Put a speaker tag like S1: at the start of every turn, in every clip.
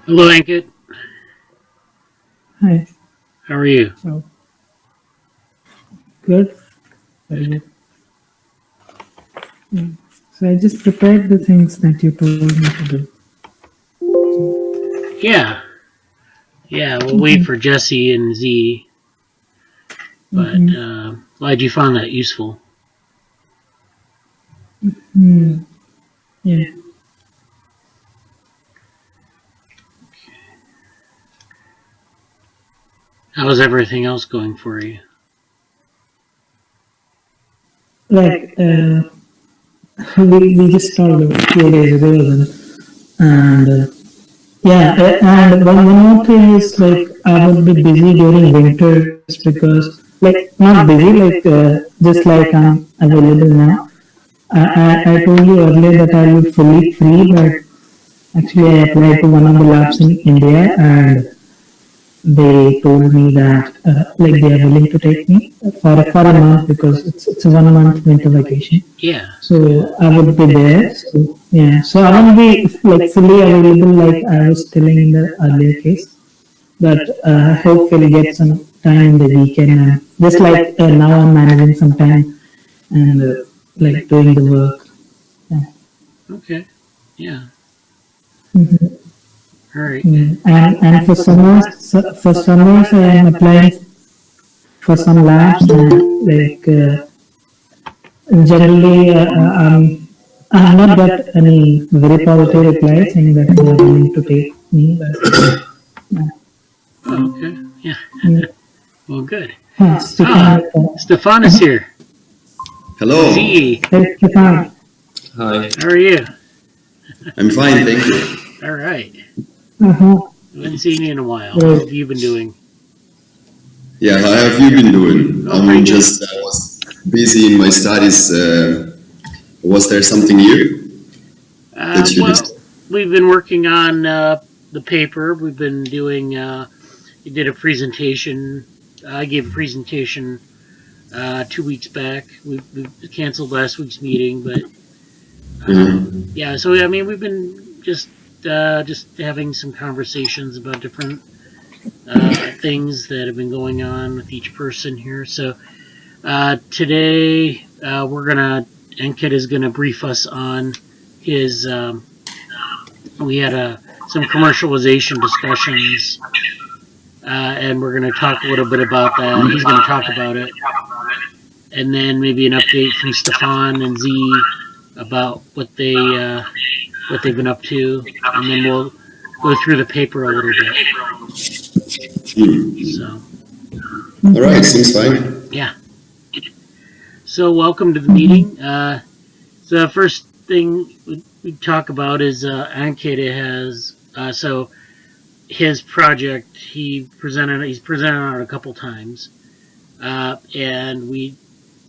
S1: Hello, Ankit.
S2: Hi.
S1: How are you?
S2: So, good. Very good. So I just prepared the things that you told me to do.
S1: Yeah. We'll wait for Jesse and Ziyi. But glad you found that useful.
S2: Yeah.
S1: How's everything else going for you?
S2: Like, we just talked a few days ago, and and one more thing is like I would be busy during winters because like not busy like just like I'm available now. I told you earlier that I would fully free, but actually I applied to one of the labs in India and they told me that like they are willing to take me for a month because it's a 1 month winter vacation.
S1: Yeah.
S2: So I would be there. So yeah, so I won't be like fully available like I was telling in the earlier case, but I hope we'll get some time in the weekend and just like now I'm managing some time and like doing the work. Yeah.
S1: Okay. Yeah.
S2: Mhm.
S1: All right.
S2: And for summers I am applying for some labs and like generally I have not got any very positive replies saying that they are willing to take me. But,
S1: Oh, okay. Yeah. Well, good.
S2: Stefan,
S1: Stefan is here.
S3: Hello.
S1: Ziyi.
S2: hey, Stefan.
S3: Hi.
S1: How are you?
S3: I'm fine, thank you.
S1: All right.
S2: Uh-huh.
S1: Haven't seen you in a while. How have you been doing?
S3: Yeah, how have you been doing?
S1: Oh, pretty good.
S3: Was busy in my studies. Was there something new that you did?
S1: We've been working on the paper. We've been doing. We did a presentation. I gave a presentation 2 weeks back. We canceled last week's meeting, but yeah. So I mean, we've been just having some conversations about different things that have been going on with each person here. So today Ankit is gonna brief us on his. We had some commercialization discussions, and we're going to talk a little bit about that. He's going to talk about it, and then maybe an update from Stefan and Ziyi about what they've been up to, and then we'll go through the paper a little bit. So,
S3: all right, seems fine.
S1: Yeah. So, welcome to the meeting. So, the first thing we talk about is Ankit has so his project. He's presented on it a couple times, and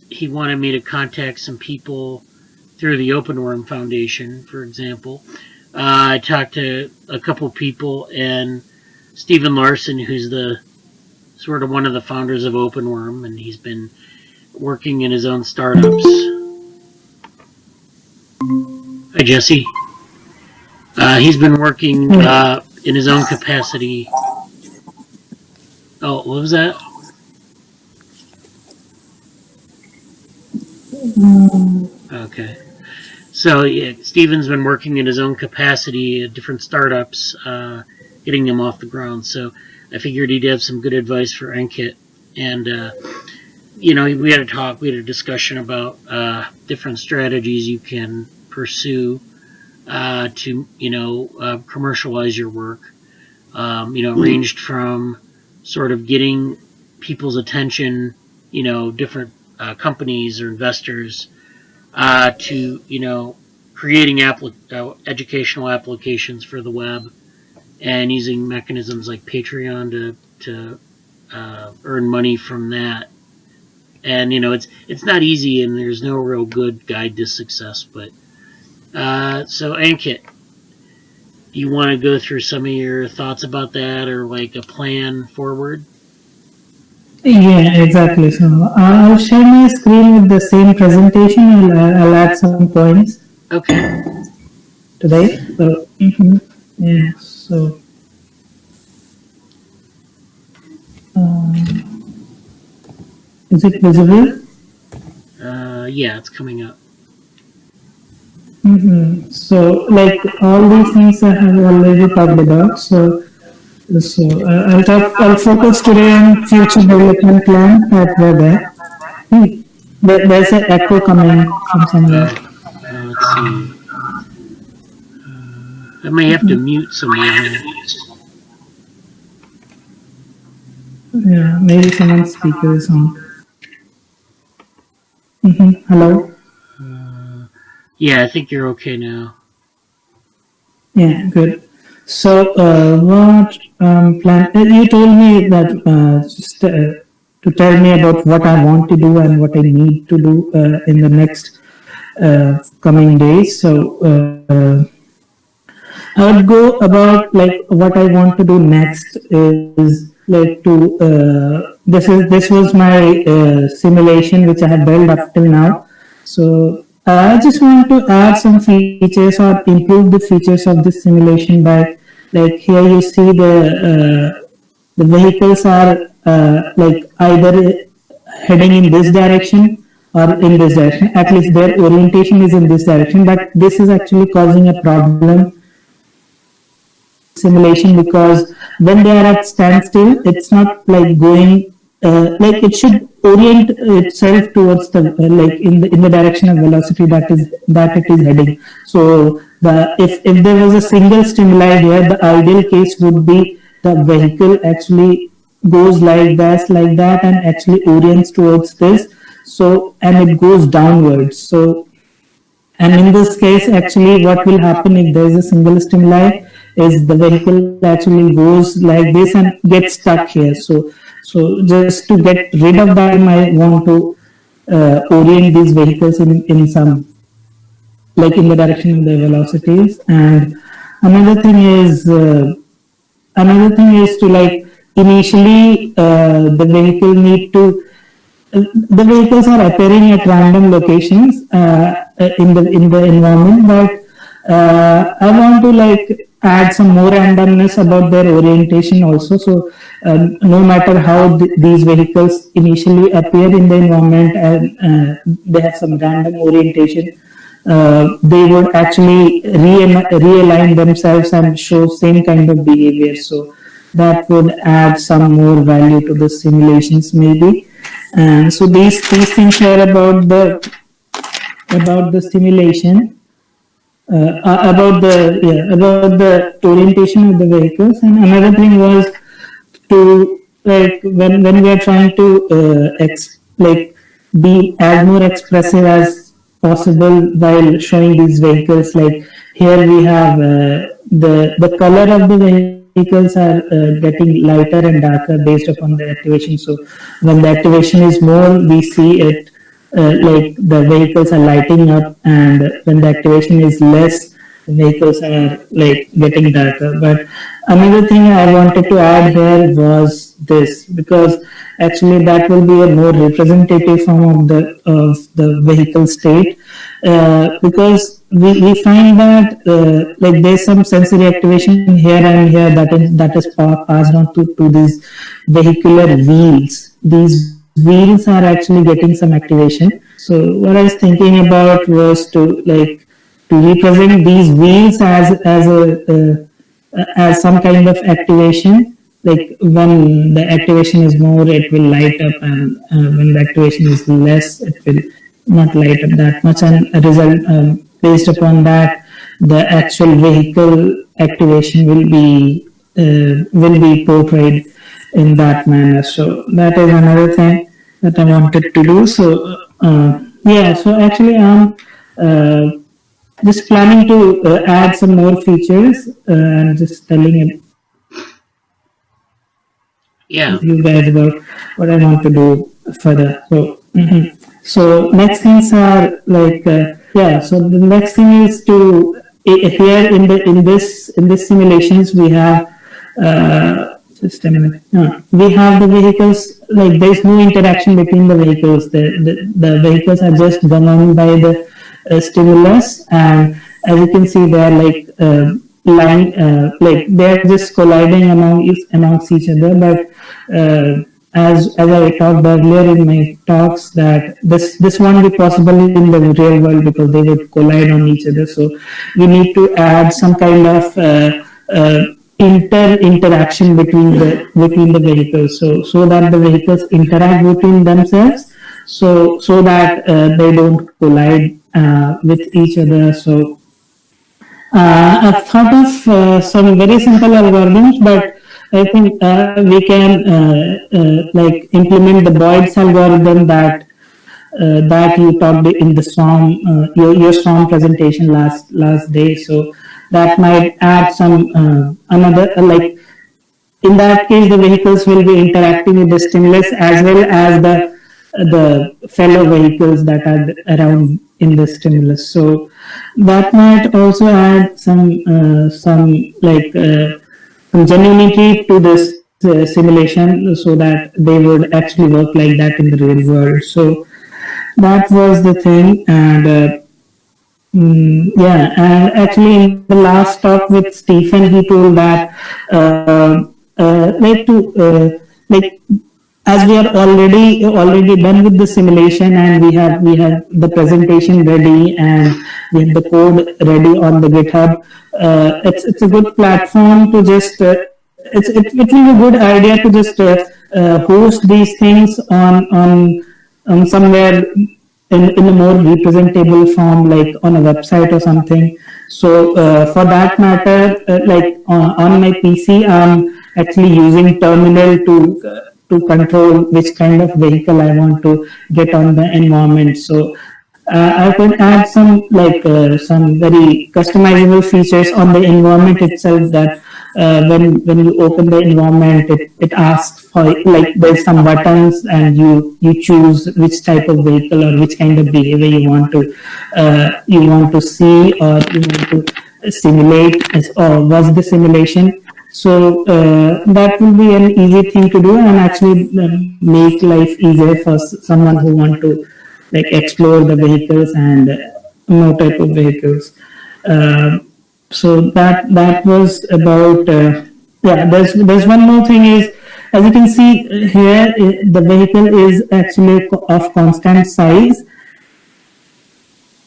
S1: he wanted me to contact some people through the Open Worm Foundation, for example. I talked to a couple people, and Stephen Larson, who's the sort of one of the founders of Open Worm, and he's been working in his own startups. Hi, Jesse. He's been working in his own capacity. Oh, what was that? Okay. So, yeah, Steven's been working in his own capacity at different startups, getting them off the ground. So I figured he'd have some good advice for Ankit. And, we had a discussion about different strategies you can pursue to commercialize your work. Ranged from sort of getting people's attention, different companies or investors, to creating educational applications for the web, and using mechanisms like Patreon to earn money from that. And it's not easy, and there's no real good guide to success, but. So Ankit, do you want to go through some of your thoughts about that, or like a plan forward?
S2: Yeah, exactly. So I'll share my screen with the same presentation. I'll add some points.
S1: Okay.
S2: today. So yeah, so is it visible?
S1: Yeah, it's coming up.
S2: So like all these things I have already talked about. I'll focus today on future development plan at web. There's an echo coming from somewhere.
S1: Oh, let's see. I may have to mute someone.
S2: Yeah, maybe someone's speaker is on. Hello.
S1: Yeah, I think you're okay now.
S2: Yeah, good. So, what plan? You told me that just to tell me about what I want to do and what I need to do in the next coming days. So, I would go about like what I want to do next is like to this was my simulation which I have built up till now. So I just want to add some features or improve the features of this simulation by like here you see the vehicles are like either heading in this direction or in this direction. At least their orientation is in this direction, but this is actually causing a problem simulation because when they are at standstill, it's not like going like it should orient itself towards the like in the direction of velocity that it is heading. So if there was a single stimuli here, the ideal case would be the vehicle actually goes like this, like that, and actually orients towards this. So and it goes downwards. So and in this case, actually, what will happen if there is a single stimuli is the vehicle actually goes like this and gets stuck here. So just to get rid of that, I might want to orient these vehicles in some like in the direction of the velocities. And another thing is to like initially the vehicles are appearing at random locations in the environment, but I want to like add some more randomness about their orientation also. So no matter how these vehicles initially appear in the environment and they have some random orientation, they would actually realign themselves and show same kind of behavior. So that would add some more value to the simulations maybe. And so these things are about the simulation, about the orientation of the vehicles. And another thing was to like when we are trying to like be as more expressive as possible while showing these vehicles. Like here we have the color of the vehicles are getting lighter and darker based upon the activation. So when the activation is more, we see it like the vehicles are lighting up, and when the activation is less, the vehicles are like getting darker. But another thing I wanted to add here was this, because actually that will be a more representative form of the vehicle state, because we find that like there's some sensory activation here and here that is passed on to these vehicular wheels. These wheels are actually getting some activation. So what I was thinking about was to represent these wheels as some kind of activation. Like when the activation is more, it will light up, and when the activation is less, it will not light up that much. And a result based upon that, the actual vehicle activation will be portrayed in that manner. So that is another thing that I wanted to do. So yeah, so actually I'm just planning to add some more features and just telling
S1: Yeah.
S2: you guys about what I want to do further. So so next things are like yeah. So the next thing is to here in this simulations we have just a minute. We have the vehicles, like there's no interaction between the vehicles. The vehicles are just governed by the stimulus, and as you can see, they are like like they are just colliding amongst each other. But as I talked earlier in my talks, that this won't be possible in the real world because they would collide on each other. So we need to add some kind of interaction between the vehicles, so that the vehicles interact between themselves, so that they don't collide with each other. So I've thought of some very simple algorithms, but I think we can like implement the Boyd's algorithm that you talked in the SOM, your SOM presentation last day. So that might add some another like, in that case, the vehicles will be interacting with the stimulus as well as the fellow vehicles that are around in the stimulus. So that might also add some like some genuinity to this simulation, so that they would actually work like that in the real world. So that was the thing. And yeah, and actually in the last talk with Stefan, he told that like to like, as we are already done with the simulation, and we have the presentation ready, and we have the code ready on the GitHub. It's a good platform to just it will be a good idea to just host these things on somewhere in a more representable form, like on a website or something. So for that matter, like on my PC, I'm actually using terminal to control which kind of vehicle I want to get on the environment. So I could add some like some very customizable features on the environment itself, that when you open the environment, it asks for, like, there's some buttons, and you choose which type of vehicle or which kind of behavior you want to see, or you want to simulate, or was the simulation. So that will be an easy thing to do, and actually make life easier for someone who want to like explore the vehicles and more type of vehicles. So that was about yeah. There's one more thing is, as you can see here, the vehicle is actually of constant size,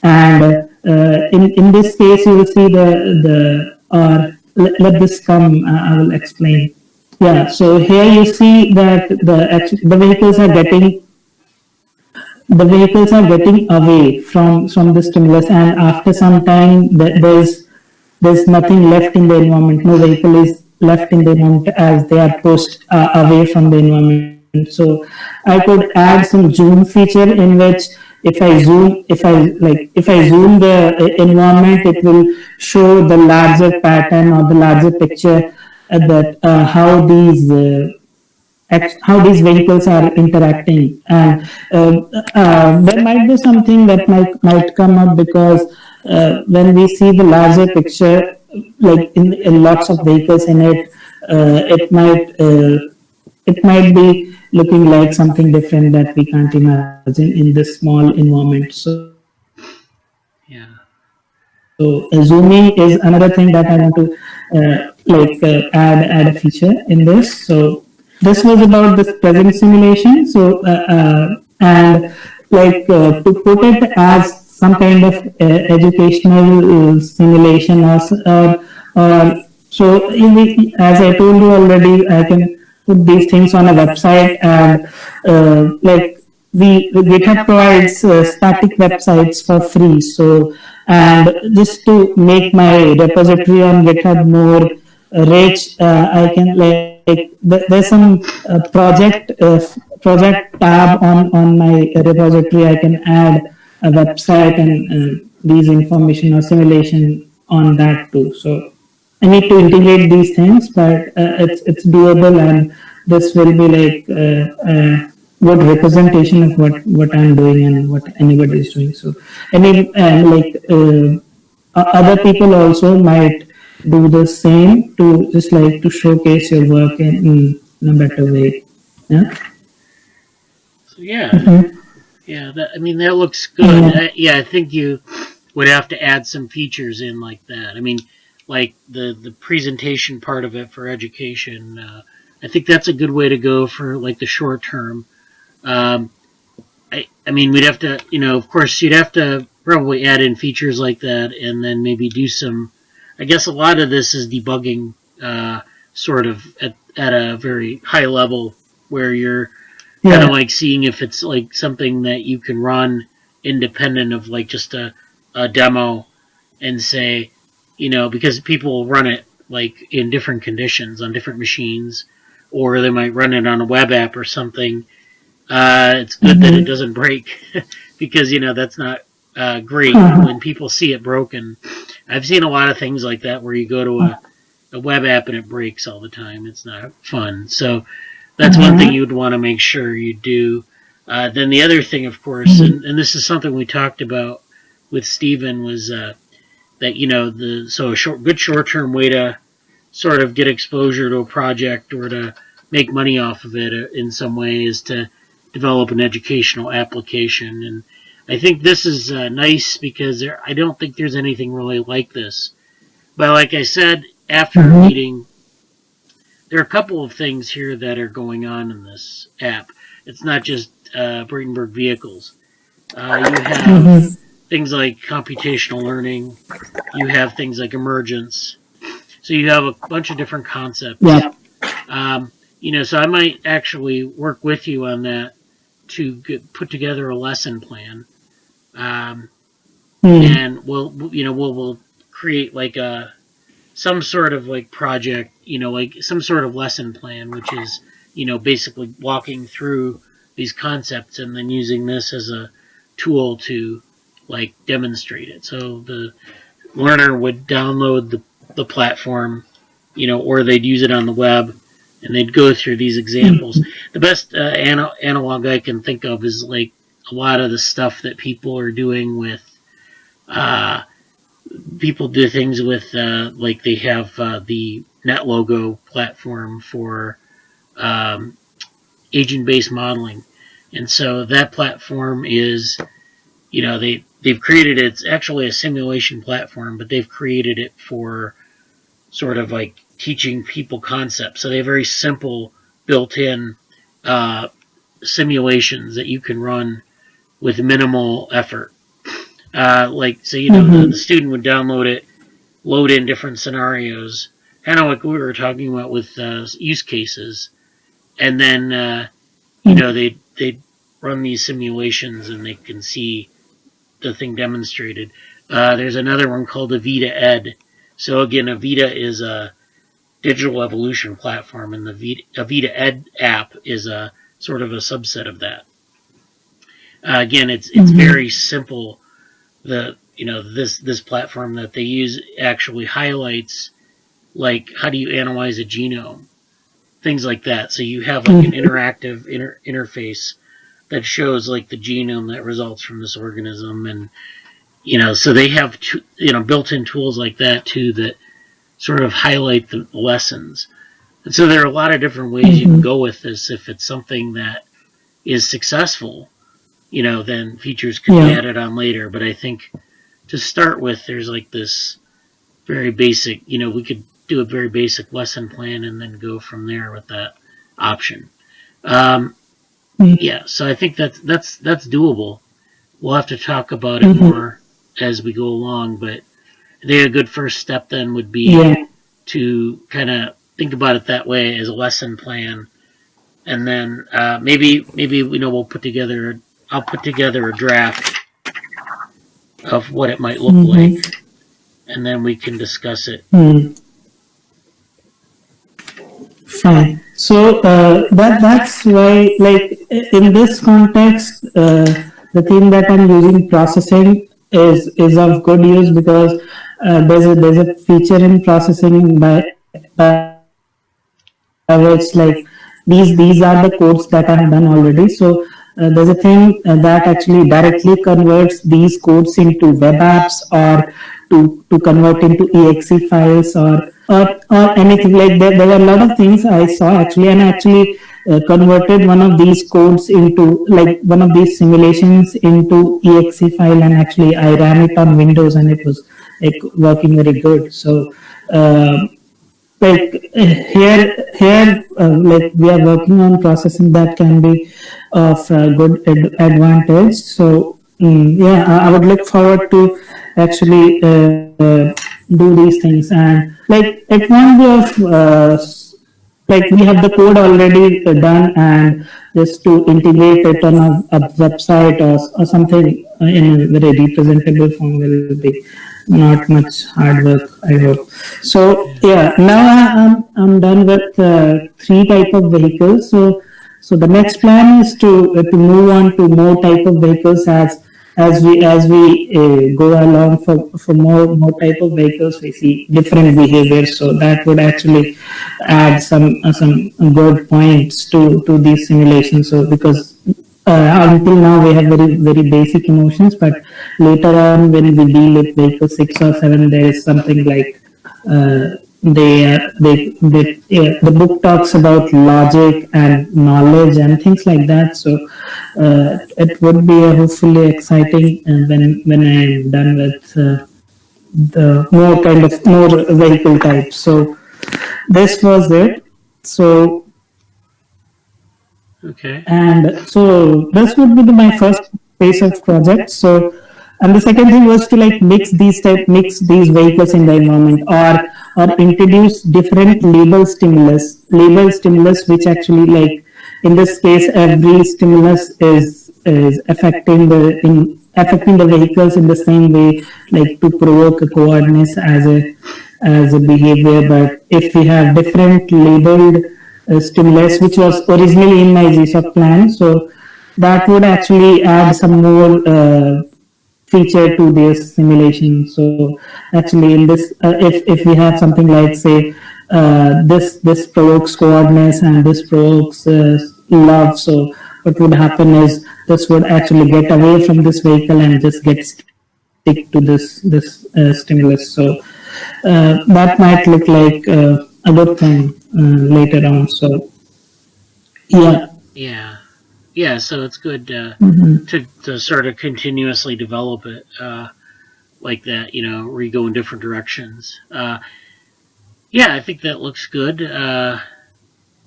S2: and in this case you will see the or let this come. I will explain. Yeah. So here you see that the vehicles are getting away from the stimulus, and after some time there's nothing left in the environment. No vehicle is left in the environment as they are pushed away from the environment. So I could add some zoom feature, in which if I zoom the environment, it will show the larger pattern or the larger picture, that how these vehicles are interacting. And there might be something that might come up, because when we see the larger picture, like in lots of vehicles in it, it might be looking like something different that we can't imagine in this small environment. So
S1: Yeah.
S2: zooming is another thing that I want to add a feature in this. So this was about this present simulation. So and to put it as some kind of educational simulation, or so as I told you already, I can put these things on a website, and GitHub provides static websites for free. So, and just to make my repository on GitHub more rich, I can there's some project tab on my repository. I can add a website and these information or simulation on that too. So I need to integrate these things, but it's doable, and this will be like good representation of what I'm doing and what anybody is doing. So other people also might do the same, to just like to showcase your work in a better way. Yeah.
S1: So yeah, yeah. That looks good.
S2: Yeah.
S1: Yeah, I think you would have to add some features in like that. I mean, like the presentation part of it for education. I think that's a good way to go for like the short term. Um, I mean, we'd have to, of course, you'd have to probably add in features like that, and then maybe do some. I guess a lot of this is debugging, sort of at a very high level, where you're kind of
S2: yeah,
S1: like seeing if it's like something that you can run independent of like just a demo, and say, because people run it like in different conditions on different machines, or they might run it on a web app or something. It's good that it
S2: mm-hmm.
S1: doesn't break because that's not great
S2: Uh-huh.
S1: when people see it broken. I've seen a lot of things like that where you go to a web app and it breaks all the time. It's not fun. So that's one thing
S2: Uh-huh.
S1: you would want to make sure you do. Then the other thing, of course,
S2: Mm-hmm.
S1: and this is something we talked about with Stephen, was that a good short term way to sort of get exposure to a project or to make money off of it in some way is to develop an educational application. And I think this is nice because I don't think there's anything really like this. But like I said, after our
S2: Mm-hmm.
S1: meeting, there are a couple of things here that are going on in this app. It's not just Bradenburg vehicles. You have
S2: Mm-hmm.
S1: things like computational learning. You have things like emergence. So you have a bunch of different concepts.
S2: Yeah.
S1: So I might actually work with you on that to put together a lesson plan, um,
S2: Mm.
S1: and we'll create like some sort of like project, like some sort of lesson plan, which is basically walking through these concepts and then using this as a tool to like demonstrate it. So the learner would download the platform, or they'd use it on the web, and they'd go through these examples. The best analog I can think of is like a lot of the stuff that people are doing with. People do things with like they have the NetLogo platform for um, agent-based modeling, and so that platform is they've created it. It's actually a simulation platform, but they've created it for sort of like teaching people concepts. So they have very simple built-in uh, simulations that you can run with minimal effort. The
S2: Mm-hmm.
S1: student would download it, load in different scenarios, kind of like we were talking about with use cases, and then they run these simulations and they can see the thing demonstrated. There's another one called Avita Ed. So again, Avita is a digital evolution platform, and the Avita Ed app is a sort of a subset of that. Again, it's
S2: Mm-hmm.
S1: very simple. This platform that they use actually highlights like how do you analyze a genome, things like that. So you have like an
S2: Mm-hmm.
S1: interactive interface that shows like the genome that results from this organism, and so they have built-in tools like that too that sort of highlight the lessons. And so there are a lot of different ways you can
S2: Mm-hmm.
S1: go with this. If it's something that is successful, then features could be
S2: Yeah.
S1: added on later. But I think to start with, there's like this very basic, we could do a very basic lesson plan and then go from there with that option. Um, yeah, so I think that's doable. We'll have to talk about it
S2: Mm-hmm.
S1: more as we go along, but I think a good first step then would be
S2: Yeah.
S1: to kind of think about it that way as a lesson plan, and then maybe we'll put together. I'll put together a draft of what it might look like,
S2: Mm-hmm.
S1: and then we can discuss it.
S2: Mm. Fine. So that's why, like in this context, the thing that I'm using processing is of good use because there's a feature in processing by which like these are the codes that I have done already. So there's a thing that actually directly converts these codes into web apps or to convert into exe files or anything like that. There were a lot of things I saw actually, and actually converted one of these codes into, like, one of these simulations into exe file, and actually I ran it on Windows, and it was like working very good. So like like we are working on processing that can be of good advantage. So yeah, I would look forward to actually do these things. And like it won't be of like we have the code already done, and just to integrate it on a website or something in a very representable form will be not much hard work, I hope. So yeah, now I'm done with three type of vehicles. So the next plan is to move on to more type of vehicles as we go along. For more type of vehicles, we see different behaviors. So that would actually add some good points to these simulations. So because until now we have very basic emotions, but later on when we deal with vehicle 6 or 7, there is something like the book talks about logic and knowledge and things like that. So it would be hopefully exciting when I'm done with the more vehicle types. So this was it. So
S1: Okay.
S2: and so this would be my first phase of project. So, and the second thing was to like mix these vehicles in the environment, or introduce different label stimulus, which actually, like in this case, every stimulus is affecting the vehicles in the same way, like to provoke a coordinates as a behavior. But if we have different labeled stimulus, which was originally in my GSOC plan, so that would actually add some more feature to this simulation. So actually, in this, if we have something like, say, this provokes coordinates and this provokes love, so what would happen is this would actually get away from this vehicle and just get stick to this stimulus. So that might look like a good thing later on. So yeah.
S1: Yeah. Yeah, so it's good to sort of continuously develop it like that, where you go in different directions. Yeah, I think that looks good.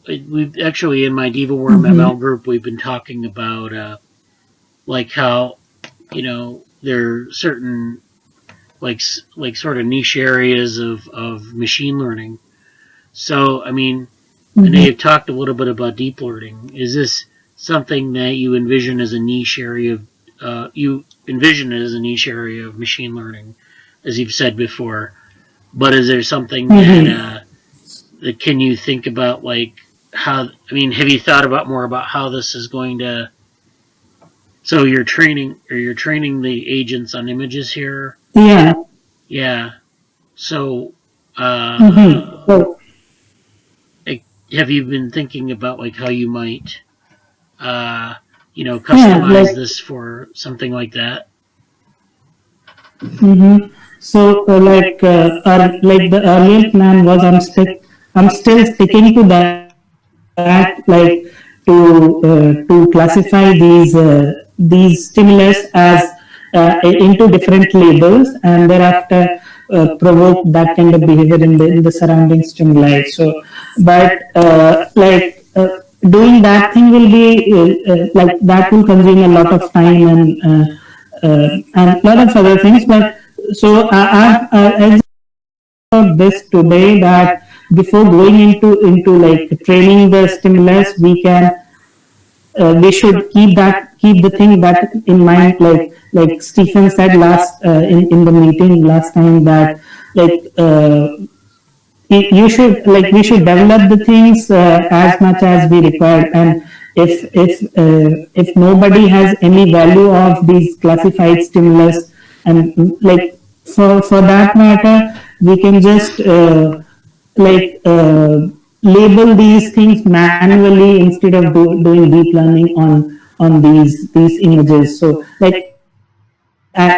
S1: We've actually, in my DevaWorm ML group, we've been talking about like how, there are certain like sort of niche areas of machine learning. So, I mean, I know you've talked a little bit about deep learning. Is this something that you envision as a niche area of machine learning, as you've said before? But is there something that can you think about, like how? I mean, have you thought about more about how this is going to? So you're training the agents on images here.
S2: Yeah.
S1: Yeah. So,
S2: So
S1: have you been thinking about like how you might, customize this for something like that?
S2: So like the earlier plan was, I'm still sticking to that, like to classify these stimulus as into different labels, and thereafter provoke that kind of behavior in the surrounding stimuli. So, but doing that thing will be like that will consume a lot of time and a lot of other things. But so I just about this today, that before going into like training the stimulus, we should keep the thing that in mind, like Stefan said last in the meeting last time, that like we should develop the things as much as we require. And if nobody has any value of these classified stimulus, and like for that matter, we can just label these things manually instead of doing deep learning on these images. So like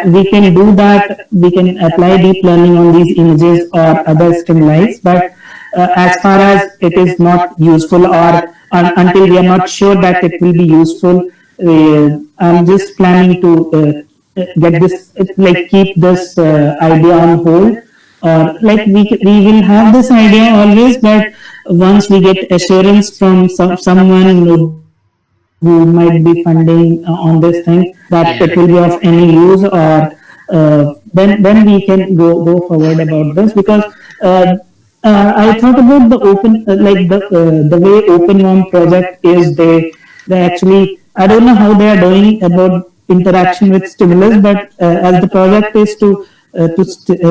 S2: we can do that. We can apply deep learning on these images or other stimuli. But as far as it is not useful, or until we are not sure that it will be useful. I'm just planning to get this, like keep this idea on hold, or like we will have this idea always, but once we get assurance from someone who might be funding on this thing, that it will be of any use, or then we can go forward about this. Because I thought about the open, the way Open Warm project is. They actually, I don't know how they are doing about interaction with stimulus, but as the project is to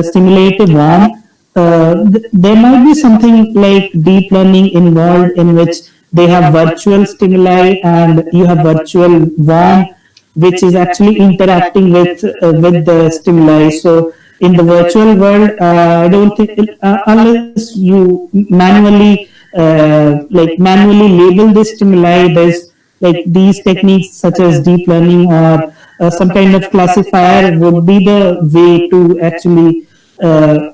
S2: stimulate a worm, there might be something like deep learning involved, in which they have virtual stimuli and you have virtual worm, which is actually interacting with the stimuli. So in the virtual world, I don't think, unless you manually manually label the stimuli, there's like these techniques such as deep learning, or some kind of classifier would be the way to actually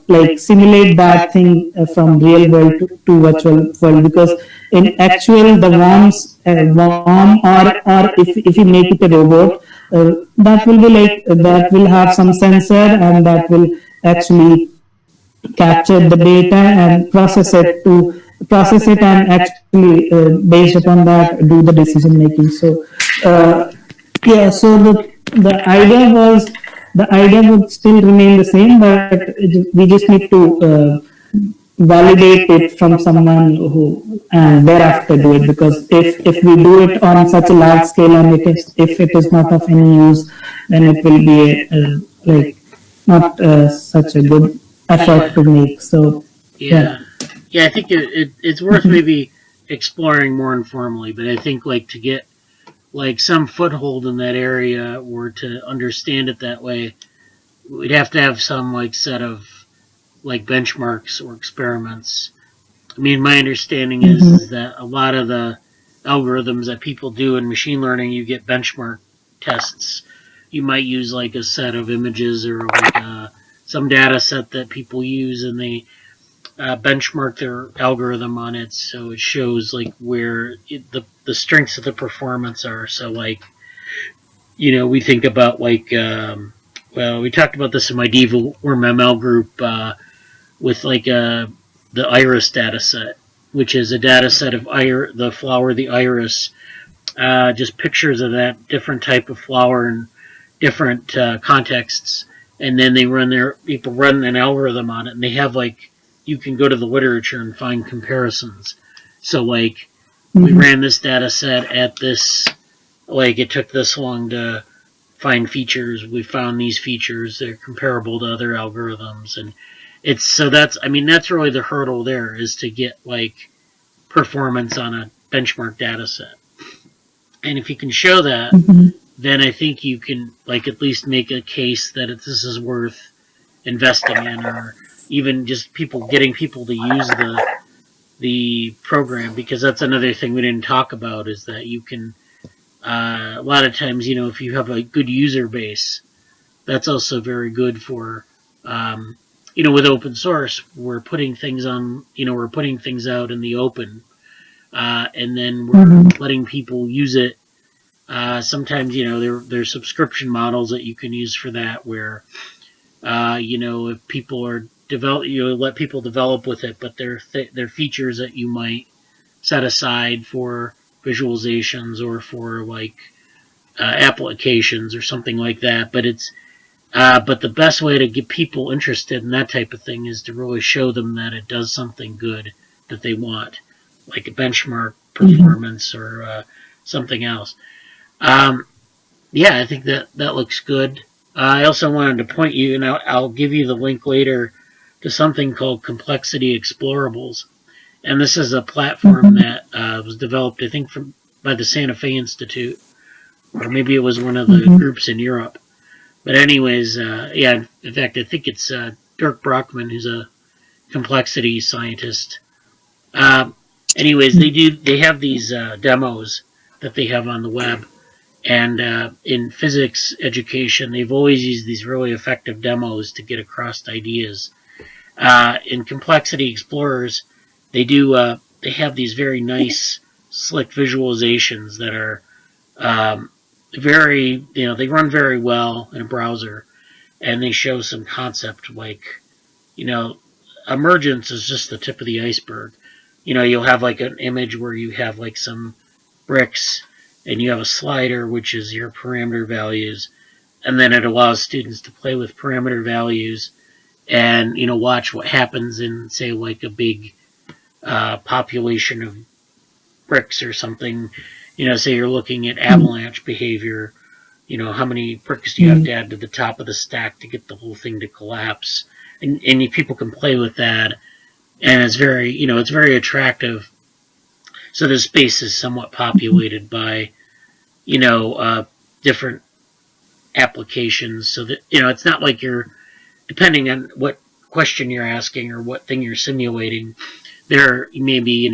S2: like simulate that thing from real world to virtual world. Because in actual, the worm, or if you make it a robot, that will be like, that will have some sensor, and that will actually capture the data and process it, and actually based upon that do the decision making. So yeah, so the idea would still remain the same, but we just need to validate it from someone who, and thereafter do it. Because if we do it on such a large scale, and if it is not of any use, then it will be like not such a good effort to make. So
S1: Yeah. Yeah, I think it's worth maybe exploring more informally, but I think like to get like some foothold in that area, or to understand it that way, we'd have to have some like set of like benchmarks or experiments. I mean, my understanding is that a lot of the algorithms that people do in machine learning, you get benchmark tests. You might use like a set of images, or like some data set that people use, and they benchmark their algorithm on it, so it shows like where the strengths of the performance are. So like, we think about like, well, we talked about this in my Diva Worm ML group, with like the iris data set, which is a data set of the flower, the iris, just pictures of that different type of flower in different contexts, and then people run an algorithm on it, and they have like, you can go to the literature and find comparisons. So like, we ran this data set at this, like it took this long to find features. We found these features, they're comparable to other algorithms, and that's really the hurdle there, is to get like performance on a benchmark data set. And if you can show that, then I think you can like at least make a case that this is worth investing in, or even just getting people to use the program. Because that's another thing we didn't talk about, is that you can a lot of times, if you have a good user base, that's also very good for with open source. We're putting things on, we're putting things out in the open, and then we're letting people use it. Sometimes there's subscription models that you can use for that, where if people are let people develop with it, but they're features that you might set aside for visualizations, or for like applications or something like that. But the best way to get people interested in that type of thing is to really show them that it does something good that they want, like a benchmark performance, or something else. I think that looks good. I also wanted to point you, and I'll give you the link later, to something called Complexity Explorables. And this is a platform that was developed, I think, by the Santa Fe Institute, or maybe it was one of the groups in Europe. But anyways, in fact, I think it's Dirk Brockman, who's a complexity scientist. Anyways, they have these demos that they have on the web. And in physics education, they've always used these really effective demos to get across ideas. In Complexity Explorers, they have these very nice slick visualizations that are very, they run very well in a browser, and they show some concept like, emergence is just the tip of the iceberg. You'll have like an image where you have like some bricks, and you have a slider, which is your parameter values, and then it allows students to play with parameter values and, watch what happens in, say, like a big population of bricks or something. Say you're looking at avalanche behavior, how many bricks do you have to add to the top of the stack to get the whole thing to collapse? And people can play with that, and it's very, it's very attractive. So the space is somewhat populated by, different applications, so that, it's not like you're, depending on what question you're asking or what thing you're simulating, there may be,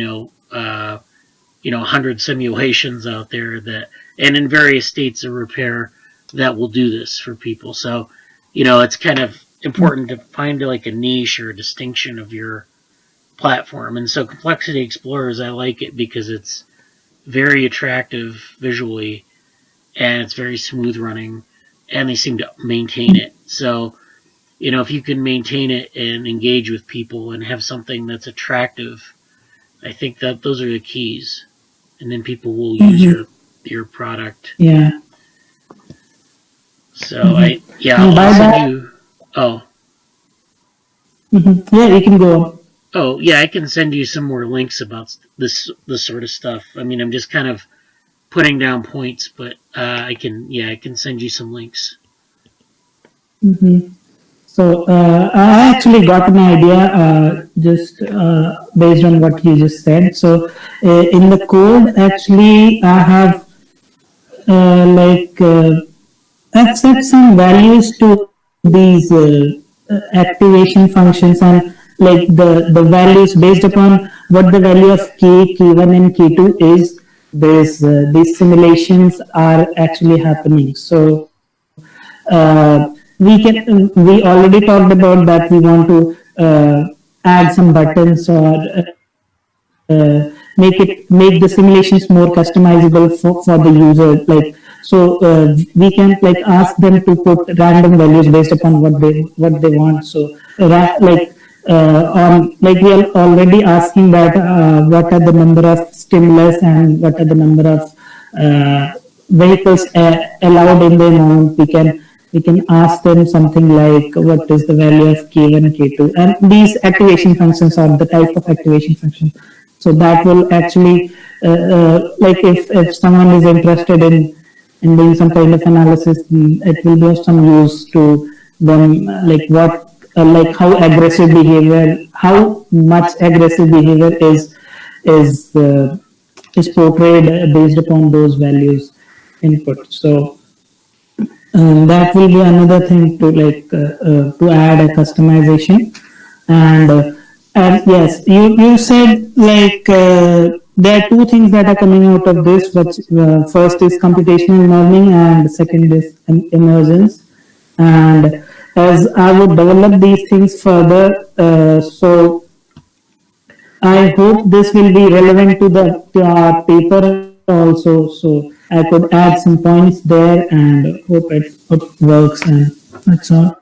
S1: 100 simulations out there that, and in various states of repair, that will do this for people. So, it's kind of important to find like a niche or a distinction of your platform. And so Complexity Explorers, I like it because it's very attractive visually, and it's very smooth running, and they seem to maintain it. So, if you can maintain it and engage with people and have something that's attractive, I think that those are the keys. And then people will use your product.
S2: Yeah.
S1: So I'll send you. Oh.
S2: Yeah, you can go on.
S1: Oh yeah, I can send you some more links about this sort of stuff. I mean, I'm just kind of putting down points, but I can send you some links.
S2: So I actually got an idea just based on what you just said. So in the code, actually, I have I've set some values to these activation functions, and like the values based upon what the value of key1 and key2 is, these simulations are actually happening. So we already talked about that we want to add some buttons or make the simulations more customizable for the user. We can ask them to put random values based upon what they want. So we are already asking that what are the number of stimulus and what are the number of vehicles allowed in the amount. We can ask them something like what is the value of K1, K2, and these activation functions are the type of activation function. So that will actually, if someone is interested in doing some kind of analysis, it will be of some use to them, how aggressive behavior, how much aggressive behavior is portrayed based upon those values input. So that will be another thing to add a customization. And yes, you said there are two things that are coming out of this. First is computational learning, and second is emergence. And as I would develop these things further, so I hope this will be relevant to our paper also. So I could add some points there and hope it works. And that's all.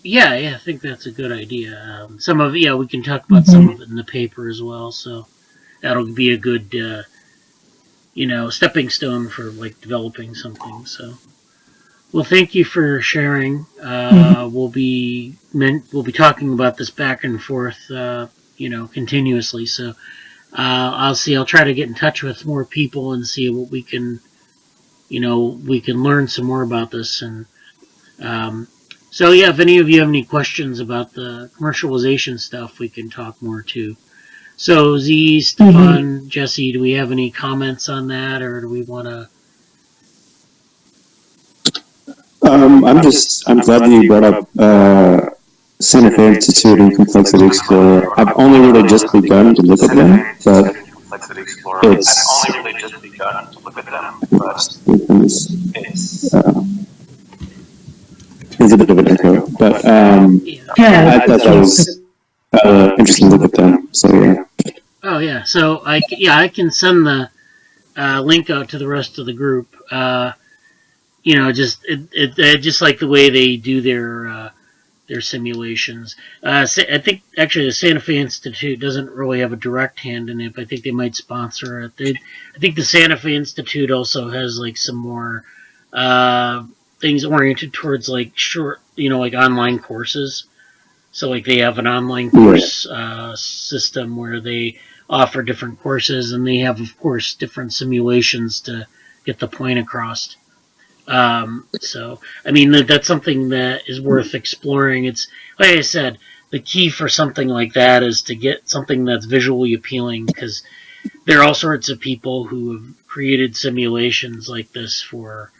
S1: Yeah, I think that's a good idea. We can talk about some of it in the paper as well. So that'll be a good, stepping stone for developing something. So, well, thank you for sharing. We'll be talking about this back and forth, continuously. So I'll try to get in touch with more people and see what we can learn some more about this. And so yeah, if any of you have any questions about the commercialization stuff, we can talk more too. So Ziyi, Stefan, Jesse, do we have any comments on that, or do we want to?
S4: I'm glad that you brought up Santa Fe Institute and Complexity Explorer. I've only really just begun to look at them, but it's a bit of an echo, but I thought that was interesting to look at them. So yeah.
S1: Oh, Oh yeah. So I can send the link out to the rest of the group. Just like the way they do their simulations. I think actually the Santa Fe Institute doesn't really have a direct hand in it, but I think they might sponsor it. I think the Santa Fe Institute also has like some more things oriented towards like short, like online courses. So like they have an online course system where they offer different courses, and they have of course different simulations to get the point across. So, I mean, that's something that is worth exploring. It's, like I said, the key for something like that is to get something that's visually appealing, because there are all sorts of people who have created simulations like this for,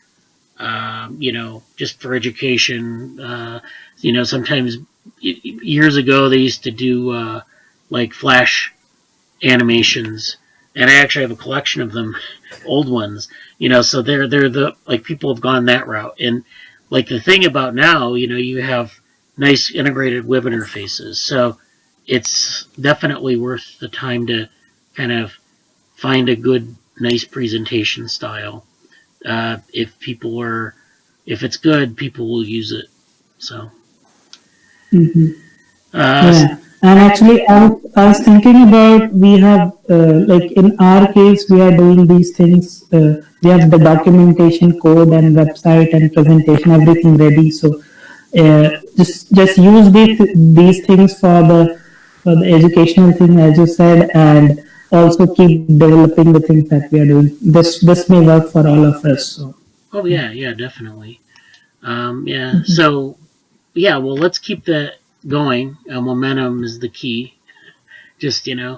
S1: just for education. Sometimes years ago they used to do like Flash animations, and I actually have a collection of them, old ones. So they're the like people have gone that route, and like the thing about now, you have nice integrated web interfaces, so it's definitely worth the time to kind of find a good, nice presentation style. If it's good, people will use it. So.
S2: Mm-hmm.
S1: Uh,
S2: Yeah, and actually, I was thinking about we have like in our case we are doing these things. We have the documentation, code, and website and presentation, everything ready. So just use these things for the educational thing, as you said, and also keep developing the things that we are doing. This may work for all of us. So
S1: oh yeah, definitely. Yeah. So yeah, well, let's keep that going. Momentum is the key. Just
S2: yeah.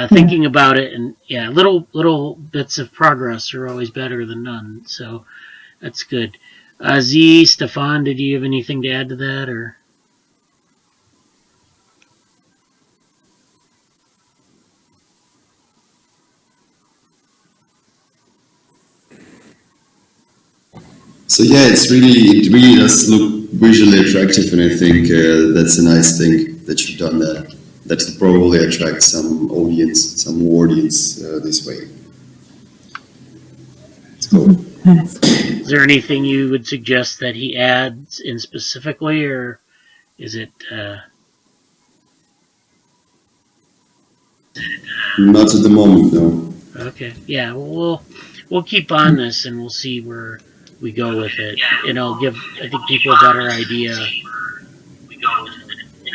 S1: thinking about it, and yeah, little bits of progress are always better than none. So that's good. Z, Stefan, did you have anything to add to that, or?
S3: So yeah, it really does look visually attractive, and I think that's a nice thing that you've done that. That will probably attract some more audience this way. Let's go.
S2: Thanks.
S1: Is there anything you would suggest that he adds in specifically, or is it?
S3: Not at the moment, no.
S1: Okay. Yeah. Well, we'll keep on this, and we'll see where we go with it. Give I think people a better idea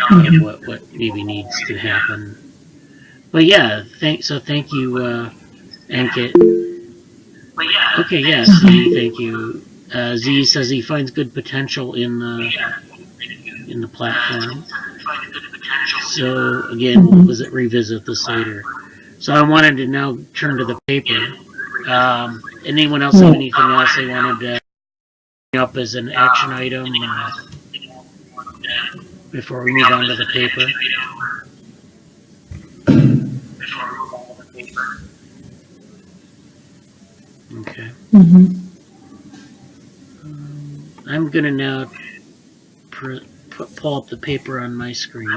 S1: of what maybe needs to happen. But yeah, thank you, Ankit. Okay. Yes. Thank you. Z says he finds good potential in the platform. So again, we'll revisit this later. So I wanted to now turn to the paper. Anyone else have anything else they wanted to bring up as an action item before we move on to the paper? Okay. I'm gonna now pull up the paper on my screen.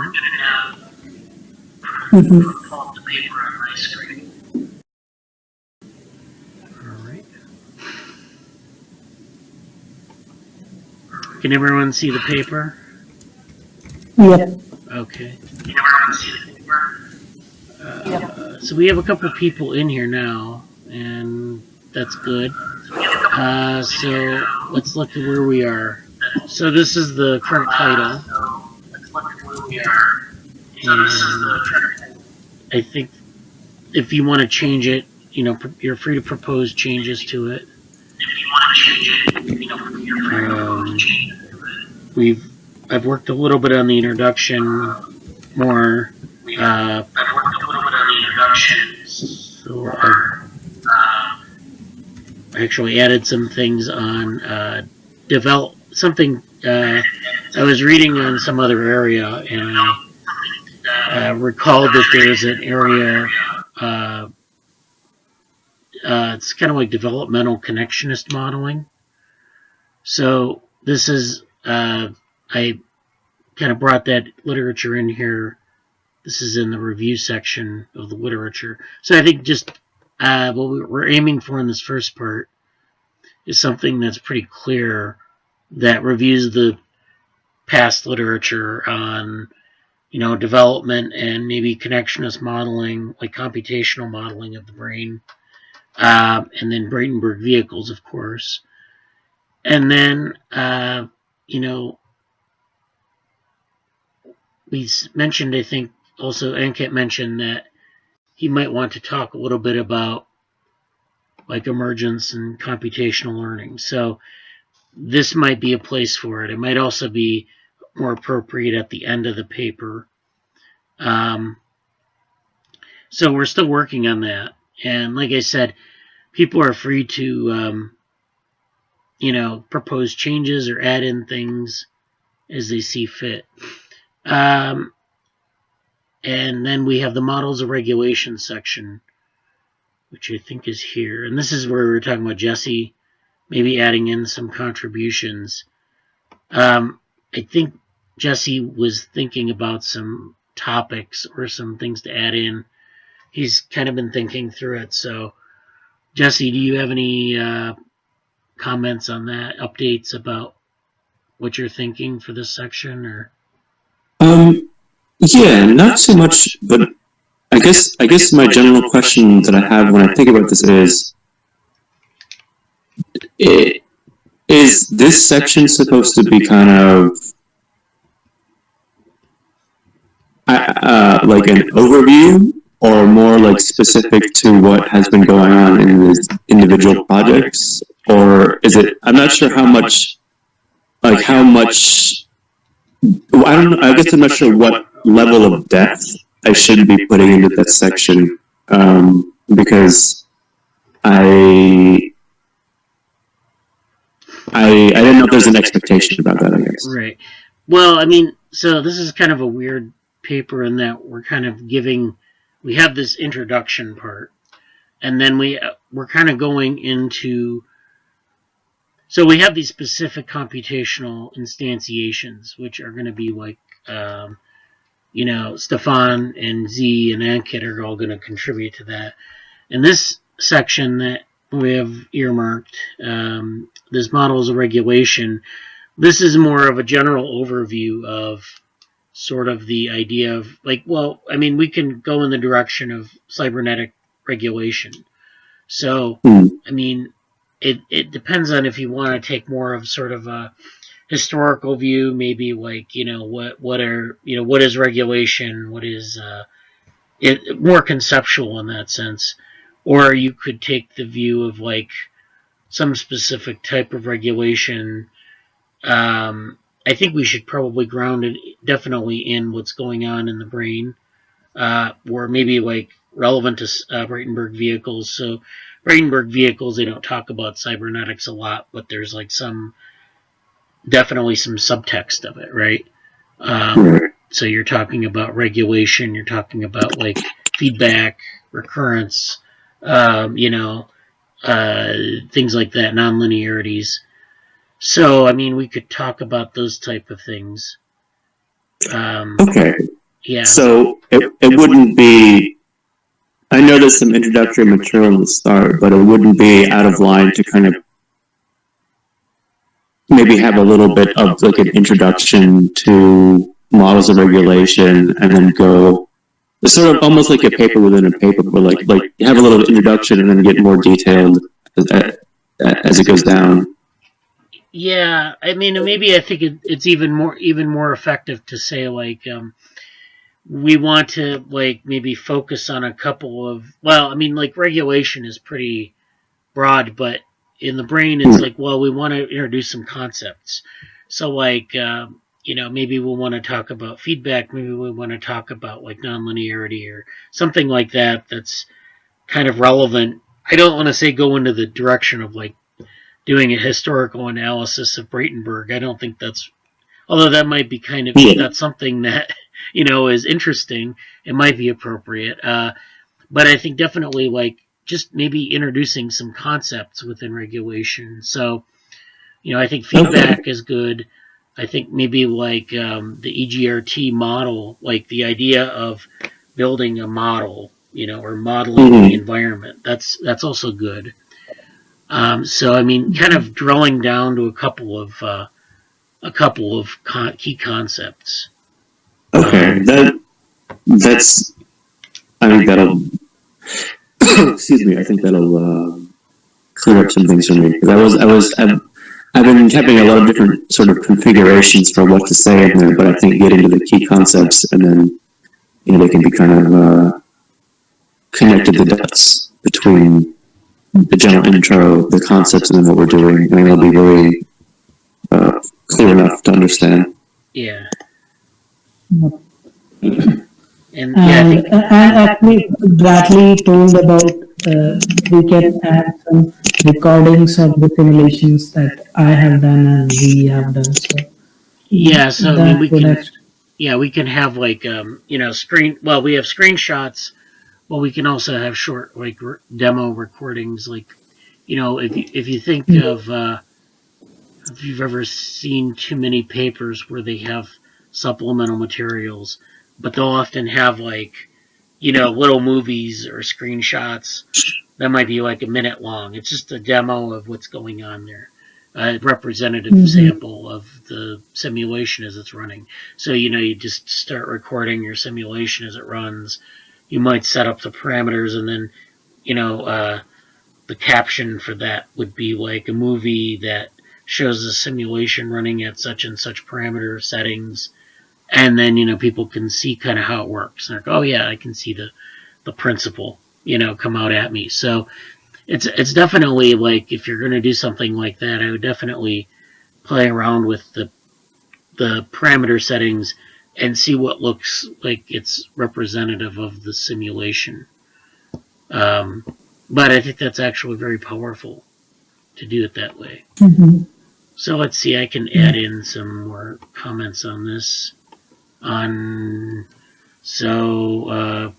S1: Alright. Can everyone see the paper?
S2: Yeah.
S1: Okay. So we have a couple people in here now, and that's good. So let's look at where we are. So this is the current title. And I think if you want to change it, you're free to propose changes to it. I've worked a little bit on the introduction more. So I actually added some things on develop something. I was reading on some other area, and I recalled that there's an area. It's kind of like developmental connectionist modeling. So this is I kind of brought that literature in here this is in the review section of the literature. So I think just what we're aiming for in this first part is something that's pretty clear, that reviews the past literature on, development and maybe connectionist modeling, like computational modeling of the brain, and then Bradenburg vehicles, of course. And then, we mentioned, I think, also Ankit mentioned that he might want to talk a little bit about like emergence and computational learning. So this might be a place for it. It might also be more appropriate at the end of the paper. So we're still working on that. And like I said, people are free to, propose changes or add in things as they see fit. And then we have the models of regulation section, which I think is here. And this is where we were talking about Jesse maybe adding in some contributions. I think Jesse was thinking about some topics or some things to add in. He's kind of been thinking through it. So, Jesse, do you have any comments on that, updates about what you're thinking for this section? Or
S4: Yeah, not so much, but I guess my general question that I have when I think about this is this section supposed to be kind of like an overview, or more like specific to what has been going on in the individual projects, or is it? I'm not sure how much. Like how much? I don't know. I guess I'm not sure what level of depth I should be putting into that section, because I didn't know if there's an expectation about that, I guess.
S1: Right. Well, I mean, so this is kind of a weird paper in that we're kind of we have this introduction part, and then we're kind of going into, so we have these specific computational instantiations, which are going to be like, Stefan and Ziyi and Ankit are all going to contribute to that. And this section that we have earmarked, this models of regulation, this is more of a general overview of sort of the idea of like, well, I mean, we can go in the direction of cybernetic regulation. So, I mean, it depends on if you want to take more of sort of a historical view, maybe like, what is regulation, what is more conceptual in that sense, or you could take the view of like some specific type of regulation. I think we should probably ground it definitely in what's going on in the brain, or maybe like relevant to Bradenburg vehicles. So Bradenburg vehicles, they don't talk about cybernetics a lot, but there's like definitely some subtext of it, right? So you're talking about regulation, you're talking about like feedback, recurrence, things like that, nonlinearities. So, I mean, we could talk about those type of things.
S4: Okay.
S1: Yeah.
S4: So it wouldn't be. I know there's some introductory material in the start, but it wouldn't be out of line to kind of maybe have a little bit of like an introduction to models of regulation, and then go. It's sort of almost like a paper within a paper, but like you have a little introduction and then get more detailed as it goes down.
S1: Yeah, I mean, maybe I think it's even more effective to say like, we want to like maybe focus on a couple of, well, I mean, like regulation is pretty broad, but in the brain it's like, well, we want to introduce some concepts. So like, maybe we'll want to talk about feedback, maybe we want to talk about like nonlinearity or something like that that's kind of relevant. I don't want to say go into the direction of like doing a historical analysis of Bradenburg. I don't think that's, although that might be kind of, that's something that, is interesting. It might be appropriate. But I think definitely like just maybe introducing some concepts within regulation. So, I think feedback is good. I think maybe like the EGRT model, like the idea of building a model, or modeling the environment. That's also good. So I mean, kind of drilling down to a couple of key concepts.
S4: Okay, that's. I think that'll. Excuse me. I think that'll clear up some things for me because I've been having a lot of different sort of configurations for what to say in there, but I think getting to the key concepts and then they can be kind of connected the dots between the general intro, the concepts, and then what we're doing. I think it'll be very clear enough to understand.
S1: Yeah.
S2: And actually, Bradley told about we can add some recordings of the simulations that I have done and we have done. So
S1: yeah, so I mean, we can have like screen. Well, we have screenshots. Well, we can also have short like demo recordings. Like, if you think of if you've ever seen too many papers where they have supplemental materials, but they'll often have like little movies or screenshots that might be like a minute long. It's just a demo of what's going on there, a representative sample of the simulation as it's running. So you just start recording your simulation as it runs. You might set up the parameters, and then the caption for that would be like a movie that shows the simulation running at such and such parameter settings. And then, people can see kind of how it works. And they're like, oh yeah, I can see the principle, come out at me. So it's definitely like, if you're going to do something like that, I would definitely play around with the parameter settings and see what looks like it's representative of the simulation. But I think that's actually very powerful to do it that way. So let's see, I can add in some more comments on this. So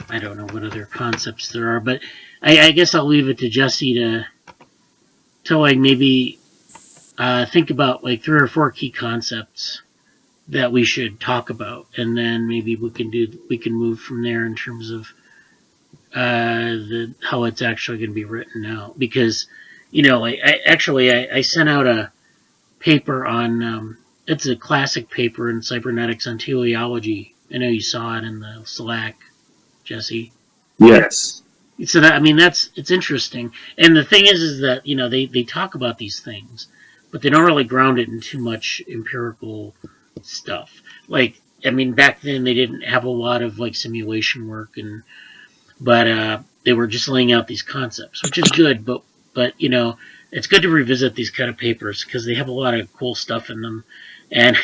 S1: I don't know what other concepts there are, but I guess I'll leave it to Jesse to like maybe think about like 3 or 4 key concepts that we should talk about, and then maybe we can move from there in terms of how it's actually going to be written out. Because I sent out a paper on it's a classic paper in cybernetics on teleology. I know you saw it in the Slack, Jesse.
S4: Yes.
S1: So that it's interesting, and the thing is that they talk about these things, but they don't really ground it in too much empirical stuff. Like, back then they didn't have a lot of like simulation work, but they were just laying out these concepts, which is good. But it's good to revisit these kind of papers because they have a lot of cool stuff in them, and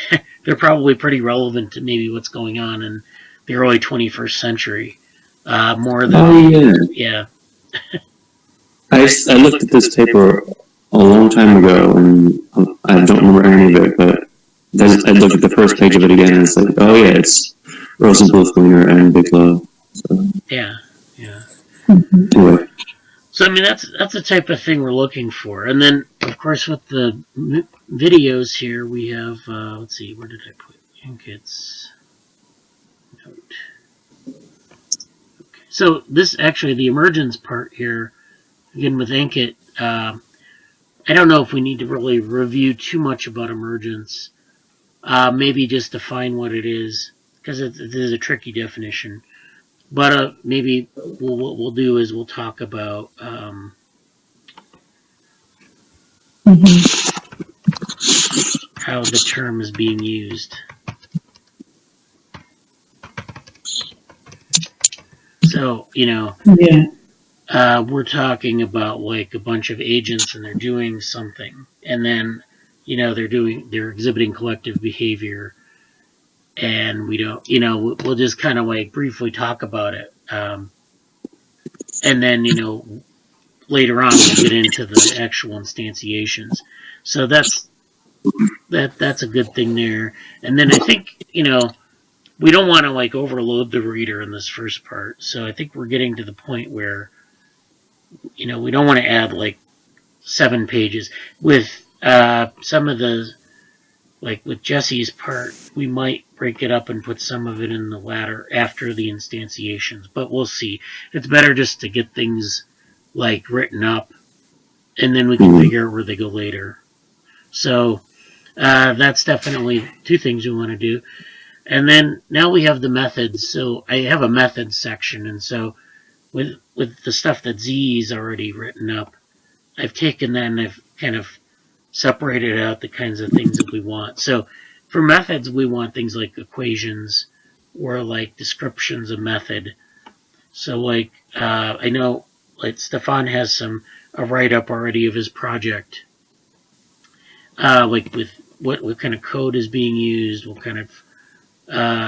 S1: they're probably pretty relevant to maybe what's going on in the early 21st century. More than yeah.
S4: I looked at this paper a long time ago, and I don't remember any of it, but I looked at the first page of it again, and it's like, oh yeah, it's Rosenbluth-Winger and Bigelow. So.
S1: Yeah.
S4: Anyway.
S1: So that's the type of thing we're looking for, and then of course with the videos here we have. Let's see, where did I put Ankit's note? Okay. So this actually the emergence part here, again with Ankit. I don't know if we need to really review too much about emergence. Maybe just define what it is, because it is a tricky definition. But maybe what we'll do is we'll talk about how the term is being used. So, we're talking about like a bunch of agents and they're doing something, and then they're exhibiting collective behavior, and we don't we'll just kind of like briefly talk about it, and then later on we'll get into the actual instantiations. So that's that's a good thing there. And then I think, we don't want to like overload the reader in this first part. So I think we're getting to the point where, we don't want to add like 7 pages with some of the, like with Jesse's part, we might break it up and put some of it in the latter after the instantiations, but we'll see. It's better just to get things like written up, and then we can figure out where they go later. So that's definitely 2 things we want to do. And then now we have the methods. So I have a methods section, and so with the stuff that Ziyi's already written up, I've taken that and I've kind of separated out the kinds of things that we want. So for methods, we want things like equations or like descriptions of method. So like I know like Stefan has a write-up already of his project, like with what kind of code is being used, what kind of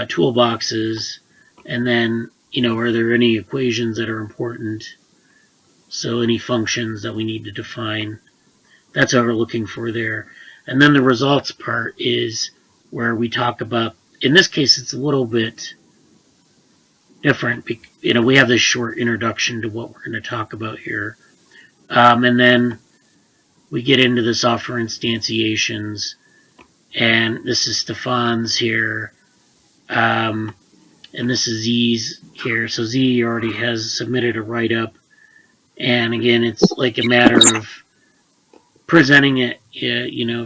S1: toolboxes, and then are there any equations that are important? So any functions that we need to define. That's what we're looking for there. And then the results part is where we talk about, in this case, it's a little bit different. We have this short introduction to what we're going to talk about here. And then we get into the software instantiations. And this is Stefan's here. And this is Ziyi's here. So Ziyi already has submitted a write-up. And again, it's like a matter of presenting it,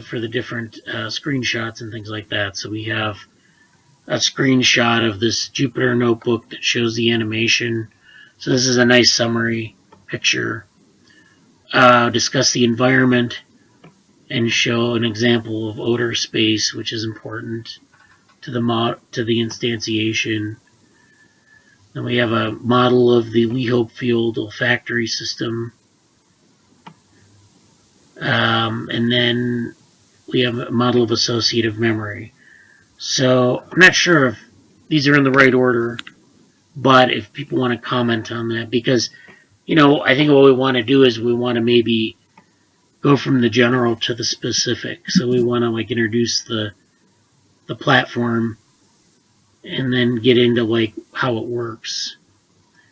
S1: for the different screenshots and things like that. So we have a screenshot of this Jupyter notebook that shows the animation. So this is a nice summary picture. Discuss the environment and show an example of odor space, which is important to the instantiation. Then we have a model of the We Hope Field olfactory system. And then we have a model of associative memory. So I'm not sure if these are in the right order, but if people want to comment on that, because, I think what we want to do is we want to maybe go from the general to the specific. So we want to like introduce the platform and then get into like how it works.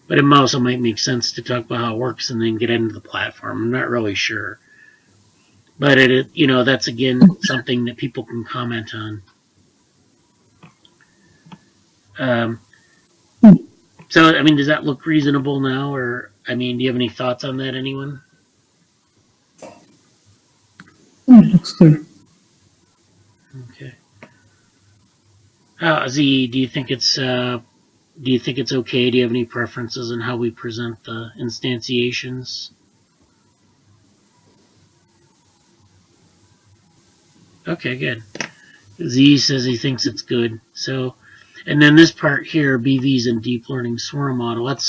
S1: But it also might make sense to talk about how it works and then get into the platform. I'm not really sure. But that's again something that people can comment on. So, does that look reasonable now? Or, do you have any thoughts on that, anyone?
S2: It looks good.
S1: Okay. Ziyi, do you think it's okay? Do you have any preferences on how we present the instantiations? Okay, good. Z says he thinks it's good. So, and then this part here, BVs and deep learning swarm model. Let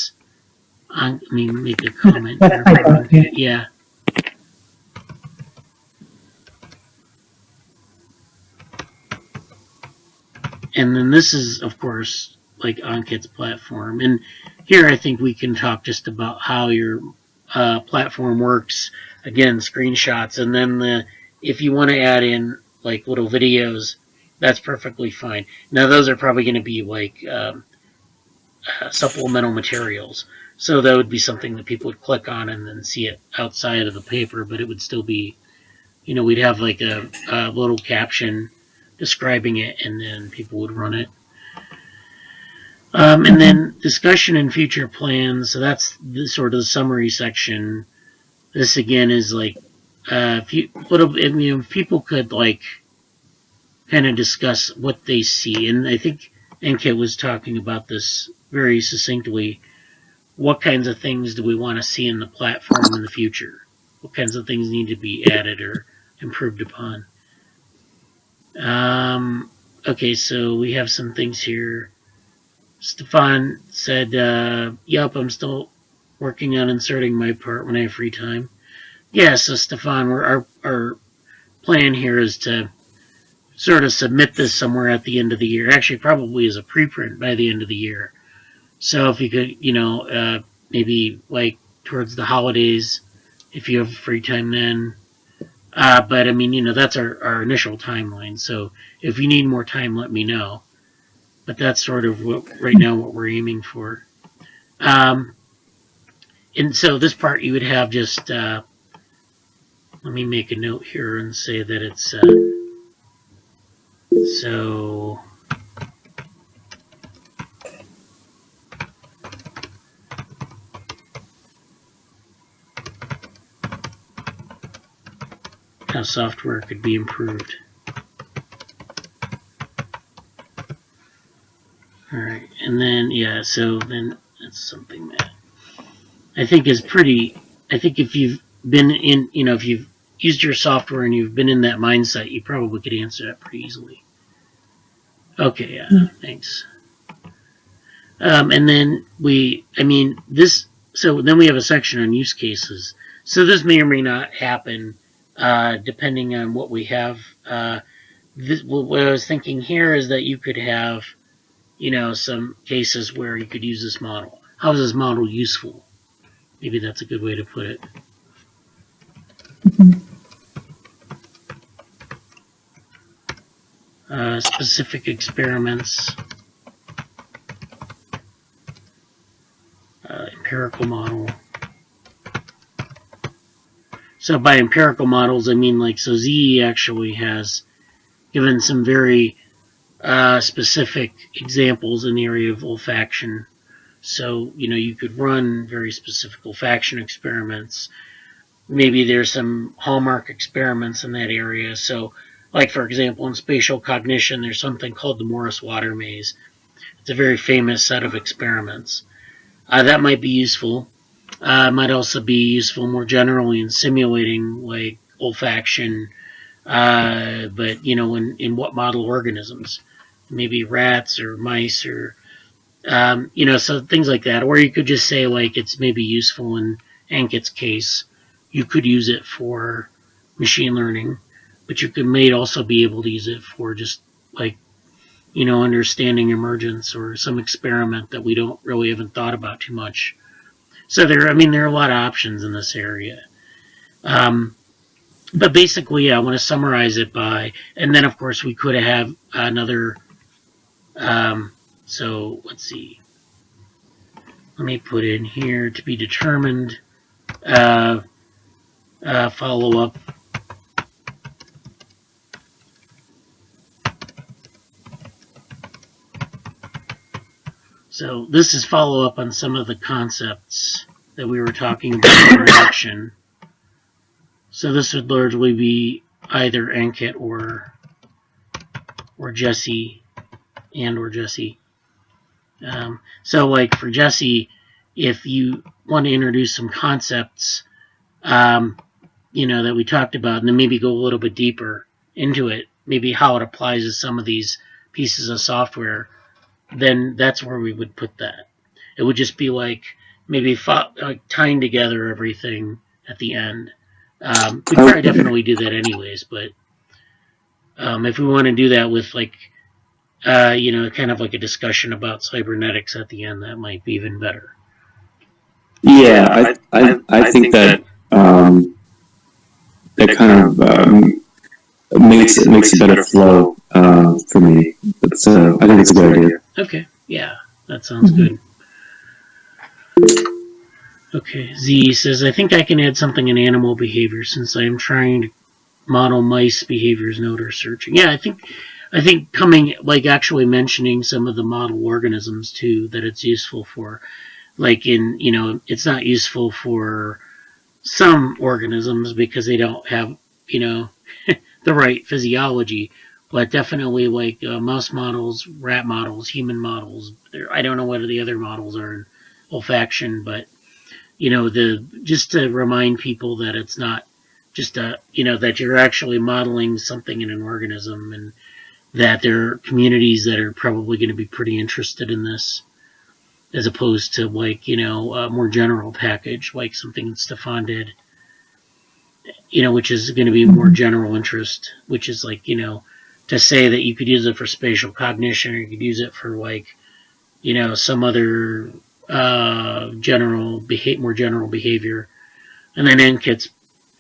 S1: me make a comment here. Yeah. And then this is, of course, like Ankit's platform. And here I think we can talk just about how your platform works. Again, screenshots. And then if you want to add in like little videos, that's perfectly fine. Now those are probably going to be like supplemental materials. So that would be something that people would click on and then see it outside of the paper, but it would still be, we'd have like a little caption describing it, and then people would run it. And then discussion and future plans. So that's sort of the summary section. This again is like if people could like kind of discuss what they see, and I think Ankit was talking about this very succinctly. What kinds of things do we want to see in the platform in the future? What kinds of things need to be added or improved upon? Okay, so we have some things here. Stefan said, yup, I'm still working on inserting my part when I have free time. Yeah, so Stefan, our plan here is to sort of submit this somewhere at the end of the year. Actually, probably as a preprint by the end of the year. So if you could, maybe like towards the holidays, if you have free time then, But I mean, that's our initial timeline. So if you need more time, let me know. But that's sort of right now what we're aiming for. And so this part you would have just, let me make a note here and say that it's, so how software could be improved. All right, and then so then that's something that I think is pretty. I think if you've been in, if you've used your software and you've been in that mindset, you probably could answer that pretty easily. Okay, thanks. And then so then we have a section on use cases. So this may or may not happen, depending on what we have. What I was thinking here is that you could have, some cases where you could use this model. How is this model useful? Maybe that's a good way to put it. Specific experiments, empirical model. So by empirical models, I mean so Ziyi actually has given some very specific examples in the area of olfaction. So, you could run very specific olfaction experiments. Maybe there's some hallmark experiments in that area. So, like, for example, in spatial cognition, there's something called the Morris Water Maze. It's a very famous set of experiments. That might be useful. Might also be useful more generally in simulating, like, olfaction, but, in what model organisms? Maybe rats or mice or, so things like that. Or you could just say, like, it's maybe useful in Ankit's case. You could use it for machine learning, but you may also be able to use it for just, like, understanding emergence or some experiment that we haven't thought about too much. So there are a lot of options in this area. But basically, I want to summarize it and then of course we could have another, so let's see. Let me put in here to be determined, follow-up. So this is follow-up on some of the concepts that we were talking about in the introduction. So this would largely be either Ankit or Jesse or Jesse. So like for Jesse, if you want to introduce some concepts, that we talked about, and then maybe go a little bit deeper into it, maybe how it applies to some of these pieces of software, then that's where we would put that. It would just be like maybe tying together everything at the end. We'd probably definitely do that anyways, but if we want to do that with like, kind of like a discussion about cybernetics at the end, that might be even better.
S4: Yeah, I think that that kind of makes a better flow for me. I think it's a good idea.
S1: Okay, yeah, that sounds good. Okay, Ziyi says, I think I can add something in animal behavior since I am trying to model mice behaviors in odor searching. Yeah, I think coming, like actually mentioning some of the model organisms too, that it's useful for, like it's not useful for some organisms because they don't have, the right physiology, but definitely like mouse models, rat models, human models. I don't know what the other models are in olfaction, but just to remind people that it's not just that you're actually modeling something in an organism, and that there are communities that are probably going to be pretty interested in this, as opposed to like a more general package like something that Stefan did, which is going to be more general interest, which is like to say that you could use it for spatial cognition, or you could use it for like some other more general behavior. And then Ankit's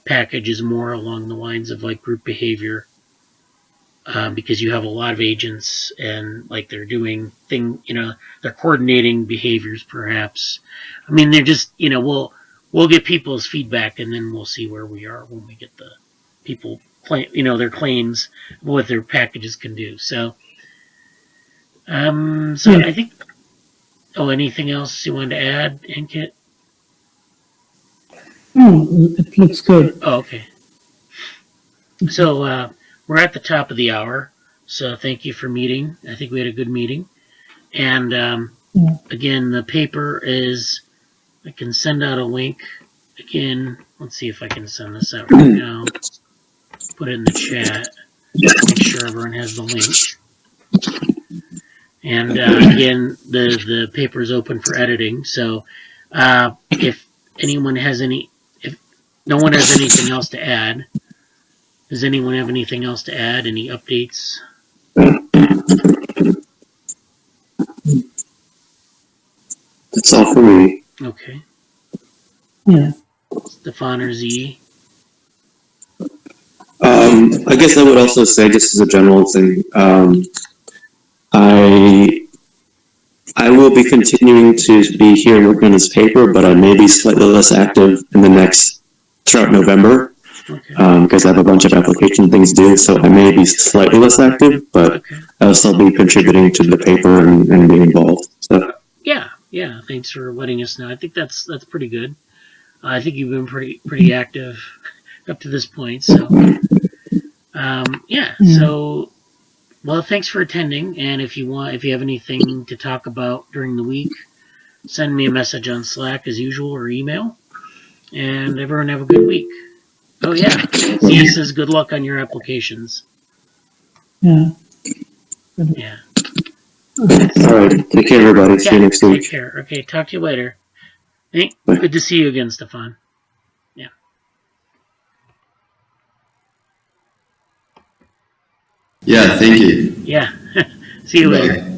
S1: package is more along the lines of like group behavior, because you have a lot of agents and like they're doing they're coordinating behaviors perhaps. I mean, they're just we'll get people's feedback and then we'll see where we are when we get the people claim their claims what their packages can do. So
S2: Yeah.
S1: I think. Oh, anything else you wanted to add, Ankit?
S2: No, it looks good.
S1: Oh, okay. So we're at the top of the hour. So thank you for meeting. I think we had a good meeting. And
S2: Yeah.
S1: again, the paper is. I can send out a link. Again, let's see if I can send this out right now. Put it in the chat. Make sure everyone has the link. And again, the paper is open for editing. So if anyone has if no one has anything else to add, does anyone have anything else to add? Any updates?
S4: That's all for me.
S1: Okay.
S2: Yeah.
S1: Stefan or Ziyi?
S4: I guess I would also say, just as a general thing, I will be continuing to be here and working on this paper, but I may be slightly less active in the next throughout November,
S1: Okay.
S4: because I have a bunch of application things due, so I may be slightly less active, but
S1: Okay.
S4: I'll still be contributing to the paper and being involved. So
S1: Yeah. Thanks for letting us know. I think that's pretty good. I think you've been pretty active up to this point. So yeah. So well, thanks for attending. And if you have anything to talk about during the week, send me a message on Slack as usual or email. And everyone have a good week. Oh yeah. Ziyi says good luck on your applications.
S2: Yeah.
S1: Yeah.
S4: all right, take care, everybody. See you next
S1: Take
S4: week.
S1: care. Okay, talk to you later. Hey, good to see you again, Stefan. Yeah.
S3: Yeah, thank you.
S1: Yeah. See you later.
S3: Bye.